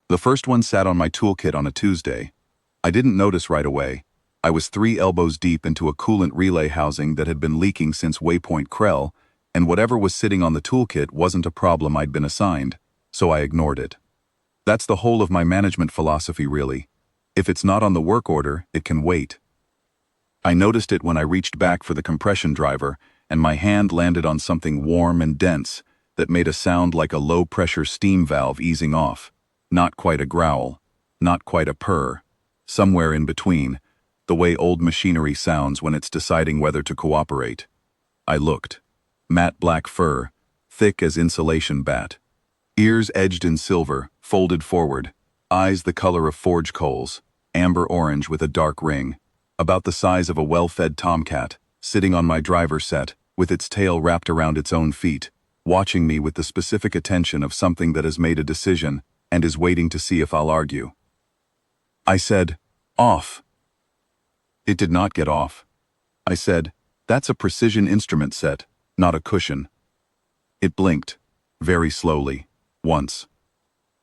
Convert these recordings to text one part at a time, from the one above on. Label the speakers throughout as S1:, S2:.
S1: The first one sat on my toolkit on a Tuesday. I didn't notice right away. I was 3 elbows deep into a coolant relay housing that had been leaking since Waypoint Krell, and whatever was sitting on the toolkit wasn't a problem I'd been assigned, so I ignored it. That's the whole of my management philosophy, really. If it's not on the work order, it can wait. I noticed it when I reached back for the compression driver, and my hand landed on something warm and dense that made a sound like a low-pressure steam valve easing off. Not quite a growl, not quite a purr. Somewhere in between, the way old machinery sounds when it's deciding whether to cooperate. I looked. Matte black fur, thick as insulation bat. Ears edged in silver, folded forward. Eyes the color of forge coals, amber orange with a dark ring. About the size of a well-fed tomcat, sitting on my driver's set, with its tail wrapped around its own feet, watching me with the specific attention of something that has made a decision and is waiting to see if I'll argue. I said, "Off." It did not get off. I said, "That's a precision instrument set, not a cushion." It blinked, very slowly, once.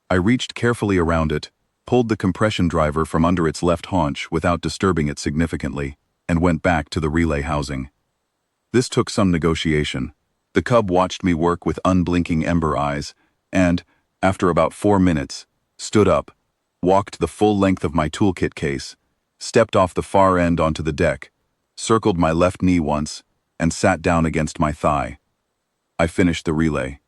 S1: I reached carefully around it, pulled the compression driver from under its left haunch without disturbing it significantly, and went back to the relay housing. This took some negotiation. The cub watched me work with unblinking ember eyes, and, after about 4 minutes, stood up, walked the full length of my toolkit case, stepped off the far end onto the deck, circled my left knee once, and sat down against my thigh. I finished the relay.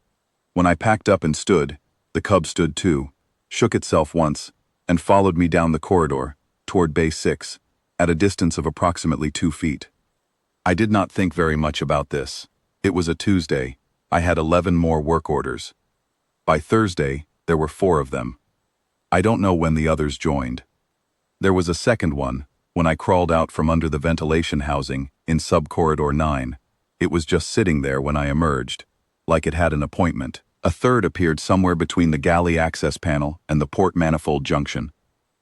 S1: When I packed up and stood, the cub stood too, shook itself once, and followed me down the corridor, toward Bay 6, at a distance of approximately 2 feet. I did not think very much about this. It was a Tuesday. I had 11 more work orders. By Thursday, there were 4 of them. I don't know when the others joined. There was a second one, when I crawled out from under the ventilation housing in sub-corridor 9. It was just sitting there when I emerged, like it had an appointment. A third appeared somewhere between the galley access panel and the port manifold junction.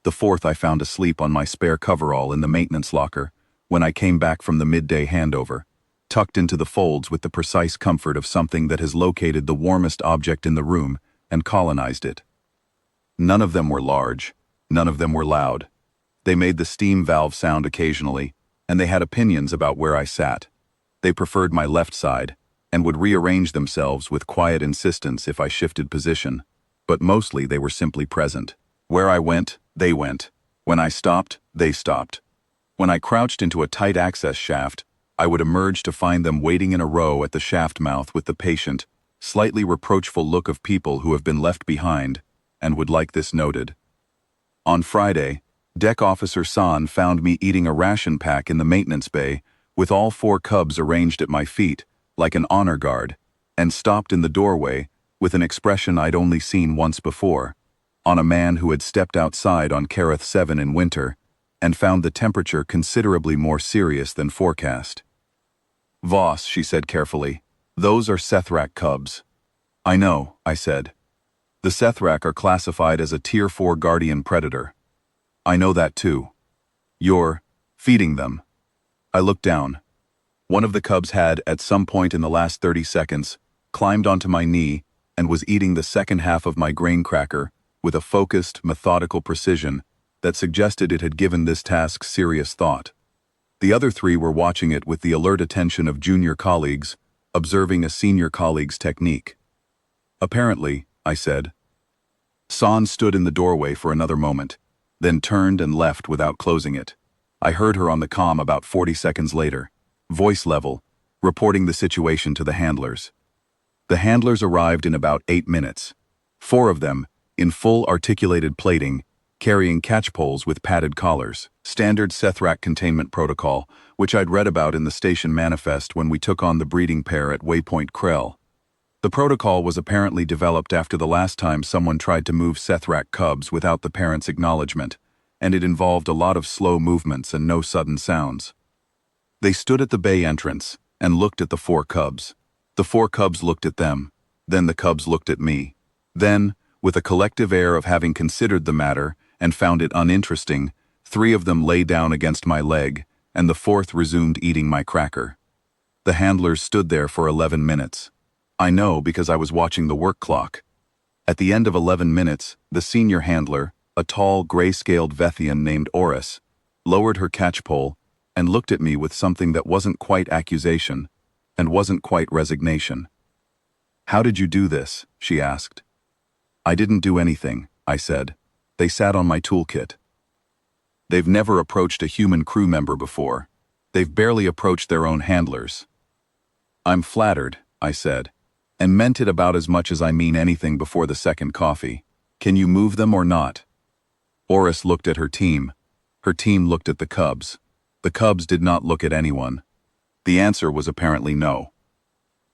S1: The fourth I found asleep on my spare coverall in the maintenance locker when I came back from the midday handover, tucked into the folds with the precise comfort of something that has located the warmest object in the room and colonized it. None of them were large, none of them were loud. They made the steam valve sound occasionally, and they had opinions about where I sat. They preferred my left side, and would rearrange themselves with quiet insistence if I shifted position, but mostly they were simply present. Where I went, they went. When I stopped, they stopped. When I crouched into a tight access shaft, I would emerge to find them waiting in a row at the shaft mouth with the patient, slightly reproachful look of people who have been left behind, and would like this noted. On Friday, Deck Officer San found me eating a ration pack in the maintenance bay, with all 4 cubs arranged at my feet, like an honor guard, and stopped in the doorway with an expression I'd only seen once before, on a man who had stepped outside on Kareth 7 in winter and found the temperature considerably more serious than forecast. "Voss," she said carefully, "those are Sethrak cubs." "I know," I said. "The Sethrak are classified as a Tier 4 guardian predator." "I know that too." "You're feeding them." I looked down. One of the cubs had, at some point in the last 30 seconds, climbed onto my knee and was eating the second half of my grain cracker with a focused, methodical precision that suggested it had given this task serious thought. The other 3 were watching it with the alert attention of junior colleagues, observing a senior colleague's technique. "Apparently," I said. San stood in the doorway for another moment, then turned and left without closing it. I heard her on the comm about 40 seconds later, voice level, reporting the situation to the handlers. The handlers arrived in about 8 minutes. 4 of them, in full articulated plating, carrying catch poles with padded collars. Standard Sethrak containment protocol, which I'd read about in the station manifest when we took on the breeding pair at Waypoint Krell. The protocol was apparently developed after the last time someone tried to move Sethrak cubs without the parents' acknowledgement, and it involved a lot of slow movements and no sudden sounds. They stood at the bay entrance and looked at the 4 cubs. The 4 cubs looked at them. Then the cubs looked at me. Then, with a collective air of having considered the matter and found it uninteresting, 3 of them lay down against my leg, and the 4th resumed eating my cracker. The handlers stood there for 11 minutes. I know because I was watching the work clock. At the end of 11 minutes, the senior handler, a tall, gray-scaled Vethian named Oris, lowered her catchpole and looked at me with something that wasn't quite accusation and wasn't quite resignation. "How did you do this?" she asked. "I didn't do anything," I said. "They sat on my toolkit." They've never approached a human crew member before. They've barely approached their own handlers. "I'm flattered," I said, and meant it about as much as I mean anything before the second coffee. "Can you move them or not?" Oris looked at her team. Her team looked at the Cubs. The Cubs did not look at anyone. The answer was apparently no.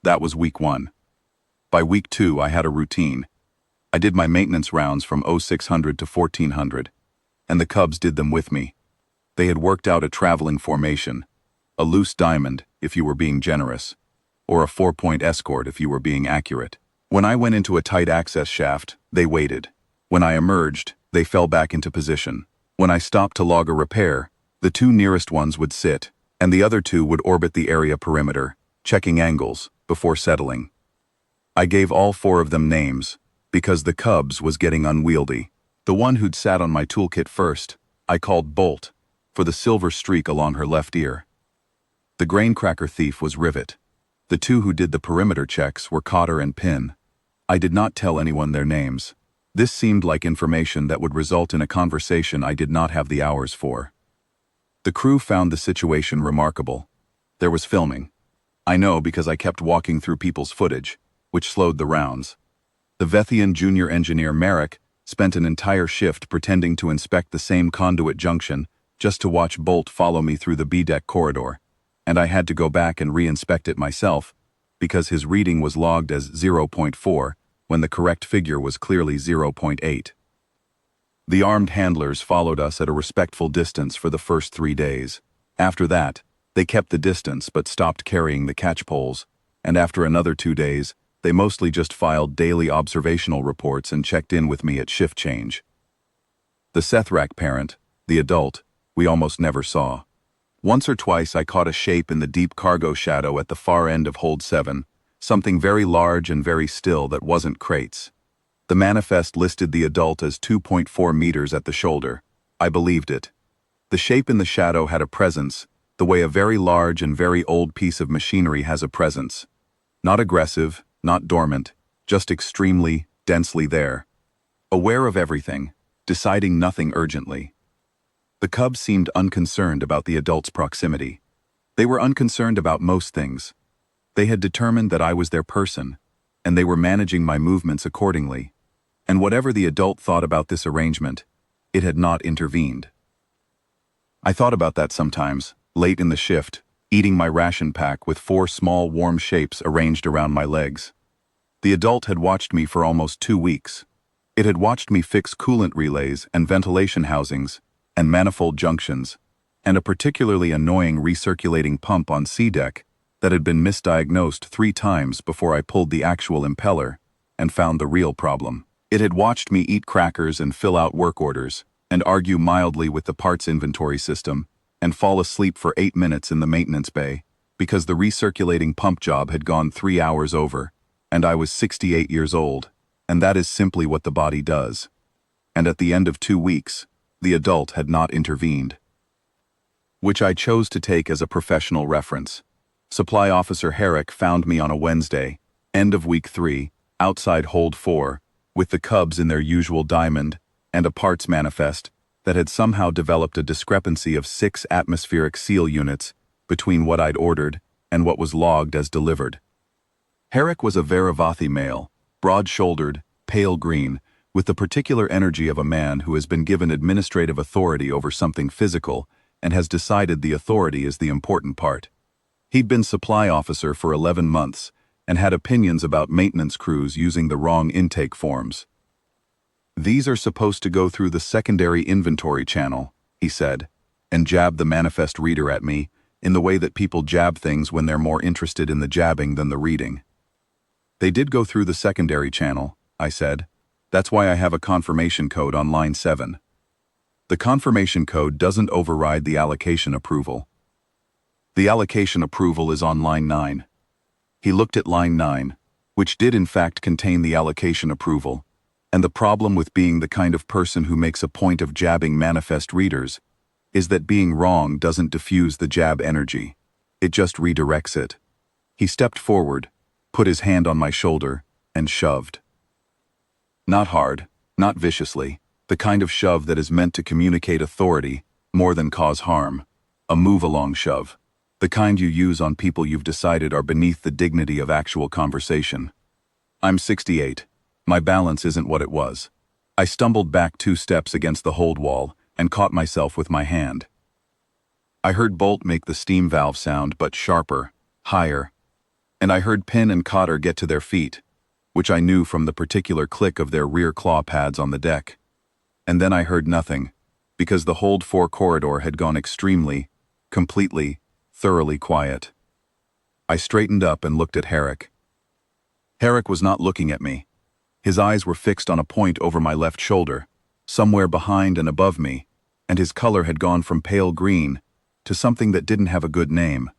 S1: That was week 1. By week 2, I had a routine. I did my maintenance rounds from 0600 to 1400, and the Cubs did them with me. They had worked out a traveling formation, a loose diamond if you were being generous, or a 4-point escort if you were being accurate. When I went into a tight access shaft, they waited. When I emerged, they fell back into position. When I stopped to log a repair, the 2 nearest ones would sit, and the other 2 would orbit the area perimeter, checking angles, before settling. I gave all 4 of them names, because the Cubs was getting unwieldy. The one who'd sat on my toolkit first, I called Bolt, for the silver streak along her left ear. The grain cracker thief was Rivet. The 2 who did the perimeter checks were Cotter and Pin. I did not tell anyone their names. This seemed like information that would result in a conversation I did not have the hours for. The crew found the situation remarkable. There was filming. I know because I kept walking through people's footage, which slowed the rounds. The Vethian junior engineer Merrick spent an entire shift pretending to inspect the same conduit junction just to watch Bolt follow me through the B-deck corridor, and I had to go back and re-inspect it myself because his reading was logged as 0.4 when the correct figure was clearly 0.8. The armed handlers followed us at a respectful distance for the first 3 days. After that, they kept the distance but stopped carrying the catchpoles, and after another 2 days, they mostly just filed daily observational reports and checked in with me at shift change. The Sethrak parent, the adult, we almost never saw. Once or twice I caught a shape in the deep cargo shadow at the far end of Hold 7, something very large and very still that wasn't crates. The manifest listed the adult as 2.4 meters at the shoulder. I believed it. The shape in the shadow had a presence, the way a very large and very old piece of machinery has a presence. Not aggressive, not dormant, just extremely, densely there. Aware of everything, deciding nothing urgently. The Cubs seemed unconcerned about the adult's proximity. They were unconcerned about most things. They had determined that I was their person, and they were managing my movements accordingly. And whatever the adult thought about this arrangement, it had not intervened. I thought about that sometimes, late in the shift, eating my ration pack with 4 small warm shapes arranged around my legs. The adult had watched me for almost 2 weeks. It had watched me fix coolant relays and ventilation housings and manifold junctions, and a particularly annoying recirculating pump on C-deck that had been misdiagnosed 3 times before I pulled the actual impeller and found the real problem. It had watched me eat crackers and fill out work orders, and argue mildly with the parts inventory system, and fall asleep for 8 minutes in the maintenance bay, because the recirculating pump job had gone 3 hours over, and I was 68 years old, and that is simply what the body does. And at the end of 2 weeks, the adult had not intervened. Which I chose to take as a professional reference. Supply Officer Herrick found me on a Wednesday, end of week 3, outside Hold 4, with the Cubs in their usual diamond, and a parts manifest that had somehow developed a discrepancy of 6 atmospheric seal units between what I'd ordered and what was logged as delivered. Herrick was a Varavathi male, broad-shouldered, pale green, with the particular energy of a man who has been given administrative authority over something physical and has decided the authority is the important part. He'd been supply officer for 11 months and had opinions about maintenance crews using the wrong intake forms. "These are supposed to go through the secondary inventory channel," he said, and jabbed the manifest reader at me in the way that people jab things when they're more interested in the jabbing than the reading. "They did go through the secondary channel," I said. "That's why I have a confirmation code on line 7. The confirmation code doesn't override the allocation approval. The allocation approval is on line 9. He looked at line 9, which did in fact contain the allocation approval, And the problem with being the kind of person who makes a point of jabbing manifest readers is that being wrong doesn't diffuse the jab energy. It just redirects it. He stepped forward, put his hand on my shoulder, and shoved. Not hard, not viciously, the kind of shove that is meant to communicate authority more than cause harm. A move-along shove. The kind you use on people you've decided are beneath the dignity of actual conversation. I'm 68. My balance isn't what it was. I stumbled back 2 steps against the hold wall and caught myself with my hand. I heard Bolt make the steam valve sound, but sharper, higher. And I heard Pin and Cotter get to their feet, which I knew from the particular click of their rear claw pads on the deck. And then I heard nothing, because the hold 4 corridor had gone extremely, completely, thoroughly quiet. I straightened up and looked at Herrick. Herrick was not looking at me. His eyes were fixed on a point over my left shoulder, somewhere behind and above me, and his color had gone from pale green to something that didn't have a good name,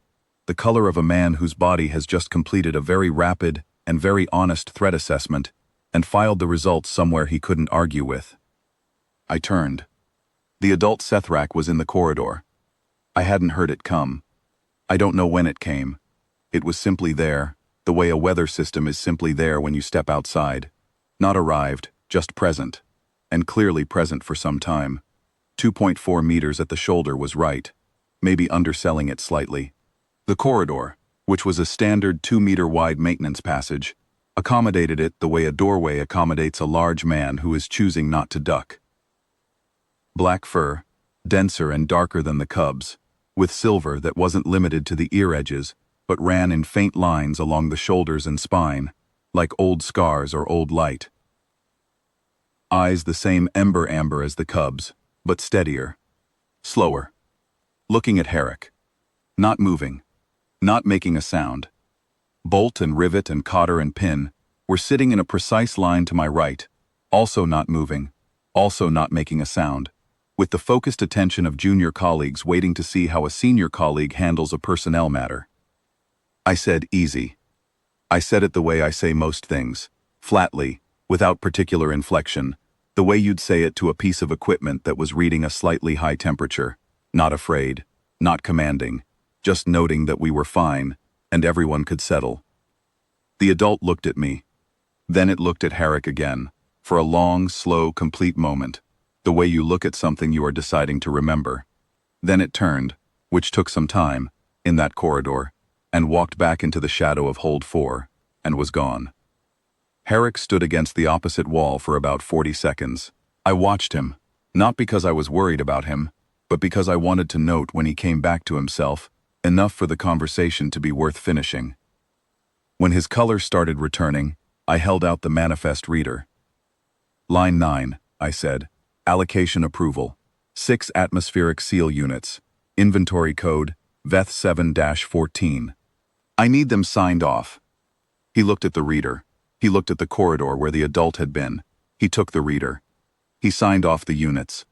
S1: the color of a man whose body has just completed a very rapid and very honest threat assessment and filed the results somewhere he couldn't argue with. I turned. The adult Sethrak was in the corridor. I hadn't heard it come. I don't know when it came. It was simply there, the way a weather system is simply there when you step outside. Not arrived, just present. And clearly present for some time. 2.4 meters at the shoulder was right, maybe underselling it slightly. The corridor, which was a standard 2-meter wide maintenance passage, accommodated it the way a doorway accommodates a large man who is choosing not to duck. Black fur, denser and darker than the cubs, with silver that wasn't limited to the ear edges, but ran in faint lines along the shoulders and spine, like old scars or old light. Eyes the same amber as the cubs, but steadier, slower. Looking at Herrick. Not moving. Not making a sound. Bolt and Rivet and Cotter and Pin were sitting in a precise line to my right, also not moving, also not making a sound, with the focused attention of junior colleagues waiting to see how a senior colleague handles a personnel matter. I said easy. I said it the way I say most things, flatly, without particular inflection, the way you'd say it to a piece of equipment that was reading a slightly high temperature, not afraid, not commanding, just noting that we were fine, and everyone could settle. The adult looked at me. Then it looked at Herrick again, for a long, slow, complete moment, the way you look at something you are deciding to remember. Then it turned, which took some time, in that corridor, and walked back into the shadow of Hold 4, and was gone. Herrick stood against the opposite wall for about 40 seconds. I watched him, not because I was worried about him, but because I wanted to note when he came back to himself, enough for the conversation to be worth finishing. When his color started returning, I held out the manifest reader. Line 9, I said. Allocation approval. 6 atmospheric seal units. Inventory code, VETH 7-14. I need them signed off. He looked at the reader. He looked at the corridor where the adult had been. He took the reader. He signed off the units.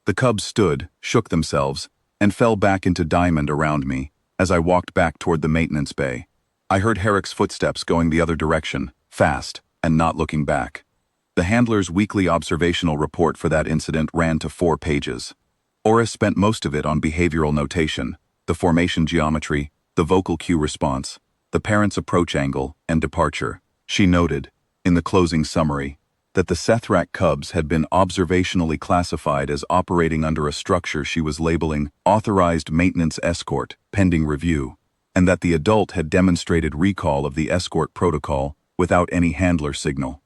S1: The cubs stood, shook themselves, and fell back into diamond around me as I walked back toward the maintenance bay. I heard Herrick's footsteps going the other direction, fast, and not looking back. The handler's weekly observational report for that incident ran to 4 pages. Oris spent most of it on behavioral notation, the formation geometry, the vocal cue response, the parent's approach angle, and departure. She noted, in the closing summary, that the Sethrak cubs had been observationally classified as operating under a structure she was labeling Authorized Maintenance Escort, pending review, and that the adult had demonstrated recall of the escort protocol without any handler signal.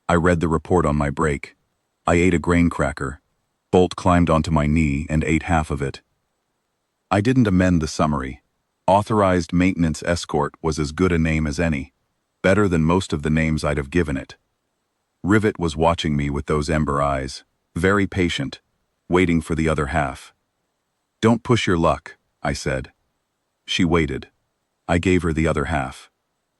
S1: I read the report on my break. I ate a grain cracker. Bolt climbed onto my knee and ate half of it. I didn't amend the summary. Authorized Maintenance Escort was as good a name as any, better than most of the names I'd have given it. Rivet was watching me with those ember eyes, very patient, waiting for the other half. Don't push your luck, I said. She waited. I gave her the other half.